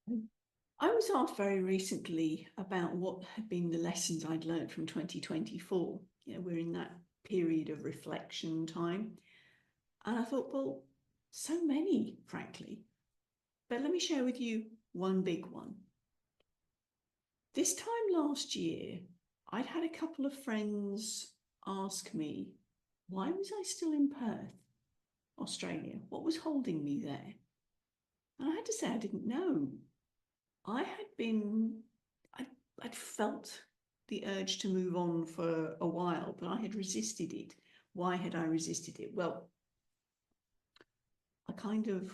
I was asked very recently about what had been the lessons I'd learned from 2024. We're in that period of reflection time. And I thought, well, so many, frankly. But let me share with you one big one. This time last year, I'd had a couple of friends ask me, why was I still in Perth, Australia? What was holding me there? And I had to say I didn't know. I had been, I, I'd felt the urge to move on for a while, but I had resisted it. Why had I resisted it? Well, I kind of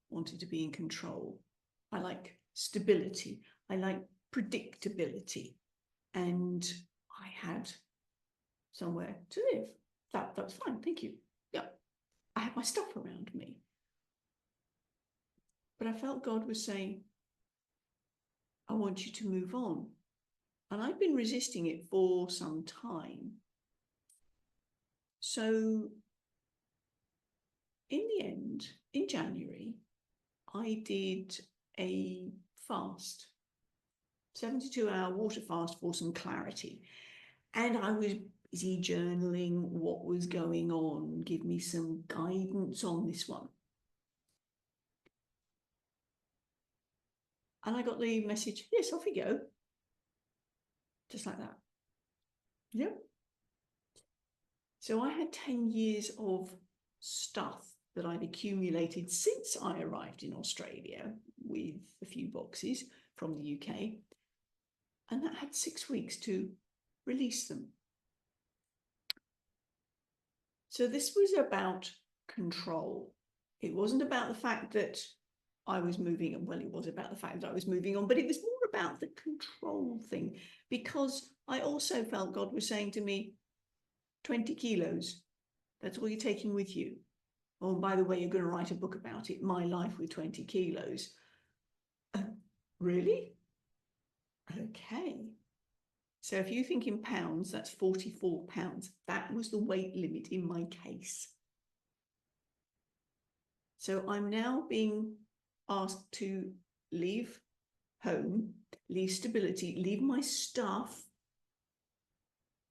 wanted to be in control. I like stability. I like predictability. And I had somewhere to live. That's fine. Thank you. Yeah. I had my stuff around me. But I felt God was saying, I want you to move on. And I've been resisting it for some time. So in the end, in January, I did a fast, 72-hour water fast for some clarity. And I was busy journaling what was going on, give me some guidance on this one. And I got the message, yes, off you go. Just like that. Yep. So I had 10 years of stuff that I'd accumulated since I arrived in Australia with a few boxes from the UK. And that had 6 weeks to release them. So this was about control. It wasn't about the fact that I was moving on. Well, it was about the fact that I was moving on, but it was more about the control thing, because I also felt God was saying to me, 20 kilos, that's all you're taking with you. Oh, by the way, you're going to write a book about it, My Life with 20 Kilos. Really? Okay. So if you think in pounds, that's 44 pounds. That was the weight limit in my case. So I'm now being asked to leave home, leave stability, leave my stuff,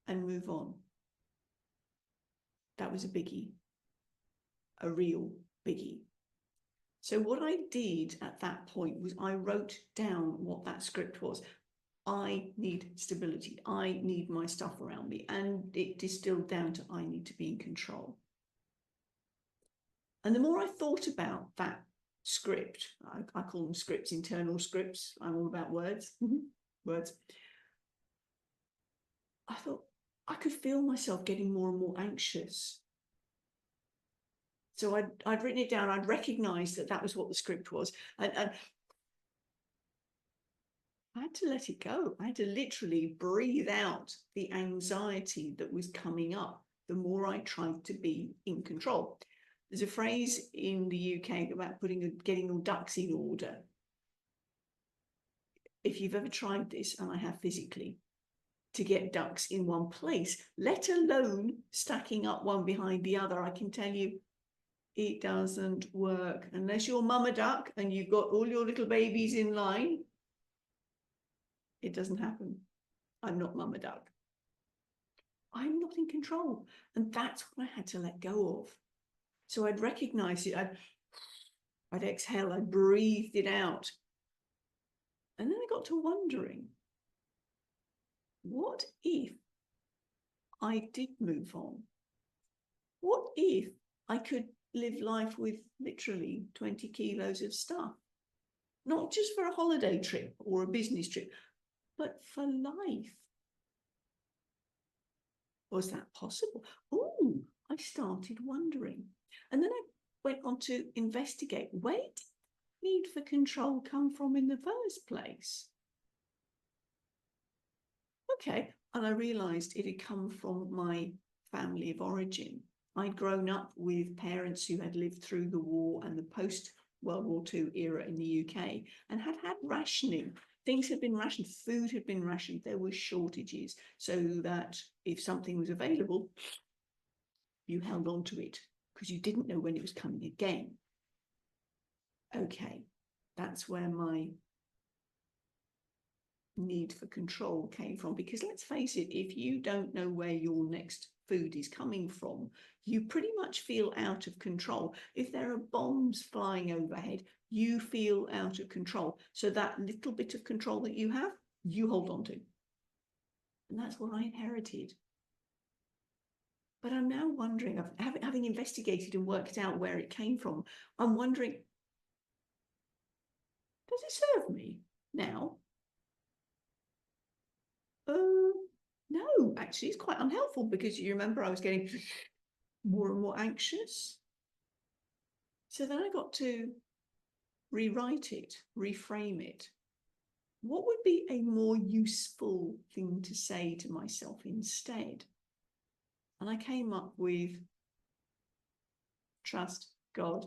and move on. That was a biggie, a real biggie. So what I did at that point was I wrote down what that script was. I need stability. I need my stuff around me. And it distilled down to I need to be in control. And the more I thought about that script, I call them scripts, internal scripts. I'm all about words. Words. I thought I could feel myself getting more and more anxious. So I'd written it down. I'd recognized that that was what the script was. And I had to let it go. I had to literally breathe out the anxiety that was coming up the more I tried to be in control. There's a phrase in the UK about getting your ducks in order. If you've ever tried this, and I have physically, to get ducks in one place, let alone stacking up one behind the other, I can tell you it doesn't work. Unless you're mama duck and you've got all your little babies in line, it doesn't happen. I'm not mama duck. I'm not in control. And that's what I had to let go of. So I'd recognize it. I'd exhale, I breathed it out. And then I got to wondering, what if I did move on? What if I could live life with literally 20 kilos of stuff? Not just for a holiday trip or a business trip, but for life. Was that possible? Oh, I started wondering. And then I went on to investigate, where did need for control come from in the first place? Okay, and I realized it had come from my family of origin. I'd grown up with parents who had lived through the war and the post-World War II era in the UK and had had rationing. Things had been rationed, food had been rationed, there were shortages, so that if something was available, you held on to it because you didn't know when it was coming again. Okay, that's where my need for control came from. Because let's face it, if you don't know where your next food is coming from, you pretty much feel out of control. If there are bombs flying overhead, you feel out of control. So that little bit of control that you have, you hold on to. And that's what I inherited. But I'm now wondering, having investigated and worked out where it came from, I'm wondering, does it serve me now? No, actually, it's quite unhelpful, because you remember I was getting more and more anxious. So then I got to rewrite it, reframe it. What would be a more useful thing to say to myself instead? And I came up with trust God.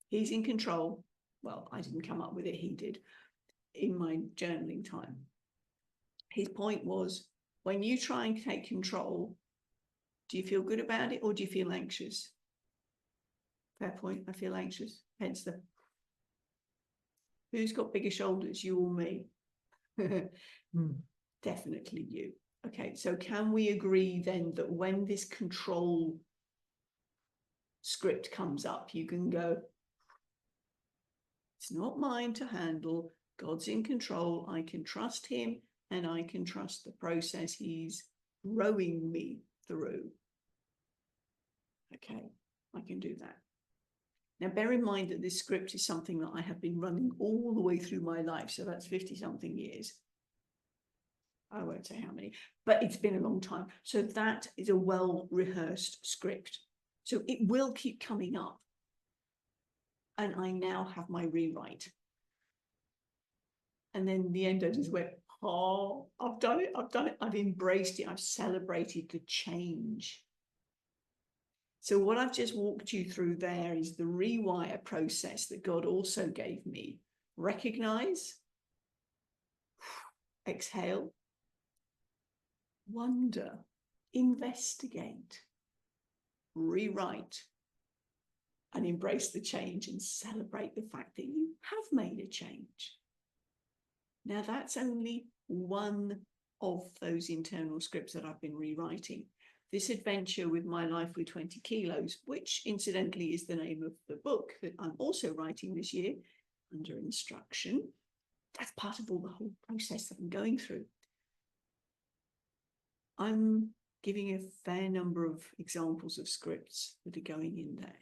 He's in control. Well, I didn't come up with it, he did in my journaling time. His point was, when you try and take control, do you feel good about it or do you feel anxious? Fair point, I feel anxious. Hence the, who's got bigger shoulders, you or me? Definitely you. Okay, so can we agree then that when this control script comes up, you can go, it's not mine to handle, God's in control, I can trust him, and I can trust the process he's rowing me through. Okay, I can do that. Now, bear in mind that this script is something that I have been running all the way through my life, so that's 50-something years. I won't say how many, but it's been a long time. So that is a well-rehearsed script. So it will keep coming up. And I now have my rewrite. And then the end, I just went, oh, I've done it, I've embraced it, I've celebrated the change. So what I've just walked you through there is the rewire process that God also gave me. Recognize, exhale, wonder, investigate, rewrite, and embrace the change and celebrate the fact that you have made a change. Now, that's only one of those internal scripts that I've been rewriting. This adventure with my life with 20 kilos, which incidentally is the name of the book that I'm also writing this year under instruction. That's part of all the whole process that I'm going through. I'm giving a fair number of examples of scripts that are going in there.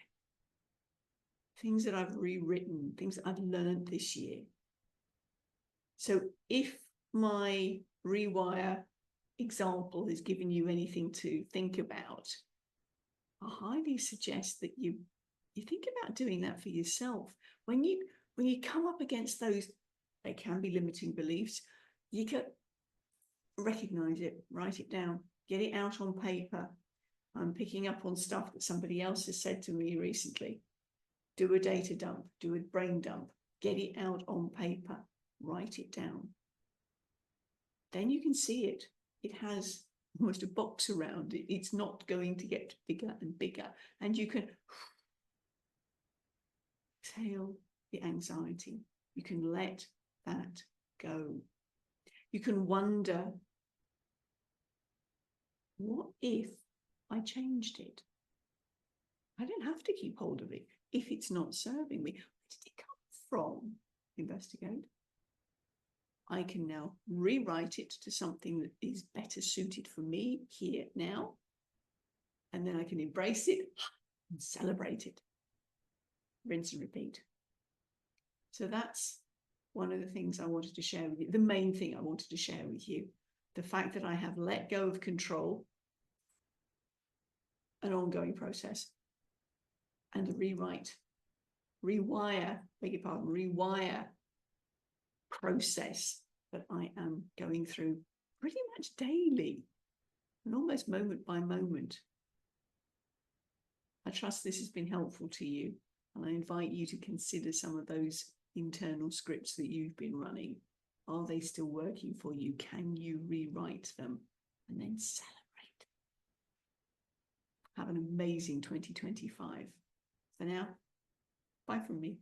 Things that I've rewritten, things that I've learned this year. So if my rewire example has given you anything to think about, I highly suggest that you think about doing that for yourself. When you come up against those, they can be limiting beliefs, you can recognize it, write it down, get it out on paper. I'm picking up on stuff that somebody else has said to me recently. Do a data dump, do a brain dump, get it out on paper, write it down. Then you can see it. It has almost a box around it. It's not going to get bigger and bigger. And you can exhale the anxiety. You can let that go. You can wonder, what if I changed it? I don't have to keep hold of it if it's not serving me. Where did it come from? Investigate. I can now rewrite it to something that is better suited for me here now. And then I can embrace it and celebrate it. Rinse and repeat. So that's one of the things I wanted to share with you. The main thing I wanted to share with you. The fact that I have let go of control, an ongoing process, and a rewire, beg your pardon, rewire process that I am going through pretty much daily and almost moment by moment. I trust this has been helpful to you, and I invite you to consider some of those internal scripts that you've been running. Are they still working for you? Can you rewrite them and then celebrate? Have an amazing 2025. For now, bye from me.